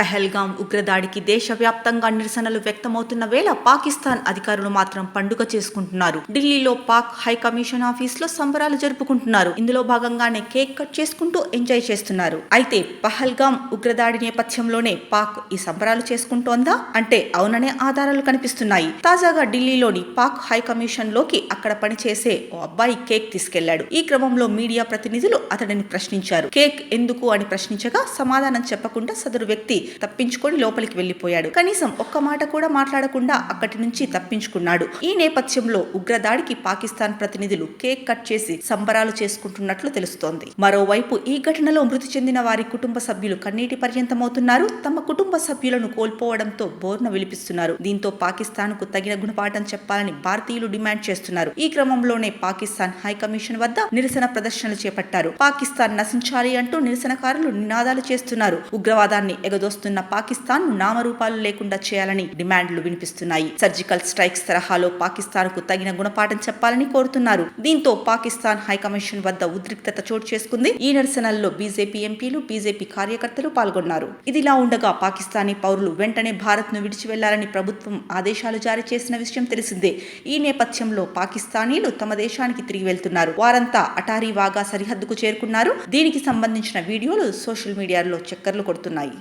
పహల్గాం ఉగ్రదాడికి దేశవ్యాప్తంగా నిరసనలు వ్యక్తమవుతున్న వేళ పాకిస్తాన్ అధికారులు మాత్రం పండుగ చేసుకుంటున్నారు. ఢిల్లీలో పాక్ హై కమిషన్ ఆఫీసులో సంబరాలు జరుపుకుంటున్నారు. ఇందులో భాగంగానే కేక్ కట్ చేసుకుంటూ ఎంజాయ్ చేస్తున్నారు. అయితే పహల్గాం ఉగ్రదాడి నేపథ్యంలోనే పాక్ ఈ సంబరాలు చేసుకుంటోందా అంటే అవుననే ఆధారాలు కనిపిస్తున్నాయి. తాజాగా ఢిల్లీలోని పాక్ హై కమిషన్ లోకి అక్కడ పనిచేసే ఓ అబ్బాయి కేక్ తీసుకెళ్లాడు. ఈ క్రమంలో మీడియా ప్రతినిధులు అతడిని ప్రశ్నించారు. కేక్ ఎందుకు అని ప్రశ్నించగా సమాధానం చెప్పకుండా సదరు వ్యక్తి తప్పించుకొని లోపలికి వెళ్లిపోయాడు. కనీసం ఒక్క మాట కూడా మాట్లాడకుండా అక్కడి నుంచి తప్పించుకున్నాడు. ఈ నేపథ్యంలో ఉగ్రదాడికి పాకిస్తాన్ ప్రతినిధులు కేక్ కట్ చేసి సంబరాలు చేసుకుంటున్నట్లు తెలుస్తోంది. మరోవైపు ఈ ఘటనలో మృతి చెందిన వారి కుటుంబ సభ్యులు కన్నీటి పర్యంతమవుతున్నారు. తమ కుటుంబ సభ్యులను కోల్పోవడంతో బోర్న విలిపిస్తున్నారు. దీంతో పాకిస్తాన్ కు తగిన గుణపాఠం చెప్పాలని భారతీయులు డిమాండ్ చేస్తున్నారు. ఈ క్రమంలోనే పాకిస్తాన్ హై కమిషన్ వద్ద నిరసన ప్రదర్శనలు చేపట్టారు. పాకిస్తాన్ నశించాలి అంటూ నిరసనకారులు నినాదాలు చేస్తున్నారు. ఉగ్రవాదాన్ని ఎగదోస్తున్న పాకిస్తాన్ నామరూపాలు లేకుండా చేయాలని డిమాండ్లు వినిపిస్తున్నాయి. సర్జికల్ స్ట్రైక్స్ తరహాలో పాకిస్తాన్ కు తగిన గుణపాఠం చెప్పాలని కోరుతున్నారు. దీంతో పాకిస్తాన్ హై కమిషన్ వద్ద ఉద్రిక్తత చోటు చేసుకుంది. ఈ నిరసనల్లో బీజేపీ ఎంపీలు, బీజేపీ కార్యకర్తలు పాల్గొన్నారు. ఇదిలా ఉండగా పాకిస్తానీ పౌరులు వెంటనే భారత్ ను విడిచి వెళ్లాలని ప్రభుత్వం ఆదేశాలు జారీ చేసిన విషయం తెలిసిందే. ఈ నేపథ్యంలో పాకిస్తానీలు తమ దేశానికి తిరిగి వెళ్తున్నారు. వారంతా అటారీ వాగా సరిహద్దుకు చేరుకున్నారు. దీనికి సంబంధించిన వీడియోలు సోషల్ మీడియాలో చక్కర్లు కొడుతున్నాయి.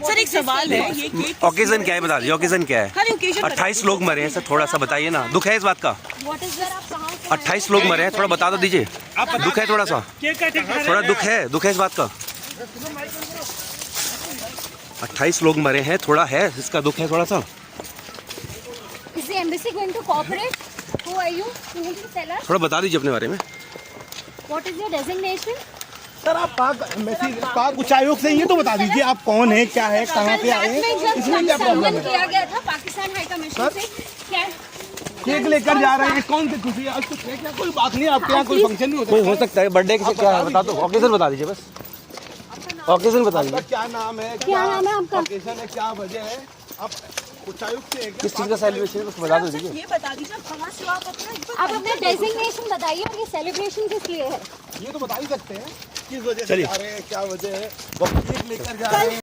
सर एक सवाल है, ये ओकेजन क्या है बता दीजिए, ओकेजन क्या है? 28 लोग मरे हैं सर, थोड़ा सा बताइए ना, दुख है इस बात का? 28 लोग मरे हैं, थोड़ा बता दो दीजिए, दुख है थोड़ा सा, थोड़ा दुख है इस बात का? 28 लोग मरे हैं, थोड़ा है इसका दुख है थोड़ा सा? Is the embassy going to cooperate? Who are you? You need to tell us. थोड़ा बता दीजिए अपने बारे में. What is your designation? Sir आप पाक उच्चायोग से ये तो बता दीजिए आप कौन है, क्या है, कहाँ पे आए हैं, इसमें क्या प्रॉब्लम है? किया गया था पाकिस्तान हाई कमीशन से क्या केक लेकर जा रहे हैं, कौन सी खुशी है? आज कुछ है क्या? कोई बात नहीं, आपके यहाँ कोई फंक्शन नहीं होता? कोई हो सकता है बर्थडे से क्या है बता दो, ओकेजन बता दीजिए बस, ओकेजन बता दीजिए. क्या नाम है, क्या नाम है आपका? ओकेजन है, क्या वजह है? आप उच्चायोग से है क्या? किस चीज़ का सेलिब्रेशन है बता दो दीजिए. ये बता दीजिए कहाँ से आप अपना आप अपना डेजिग्नेशन बताइए और ये सेलिब्रेशन किस लिए है? ये तो बता ही सकते हैं किस वजह से चलिए. जा रहे हैं, क्या वजह है? केक लेकर जा रहे हैं.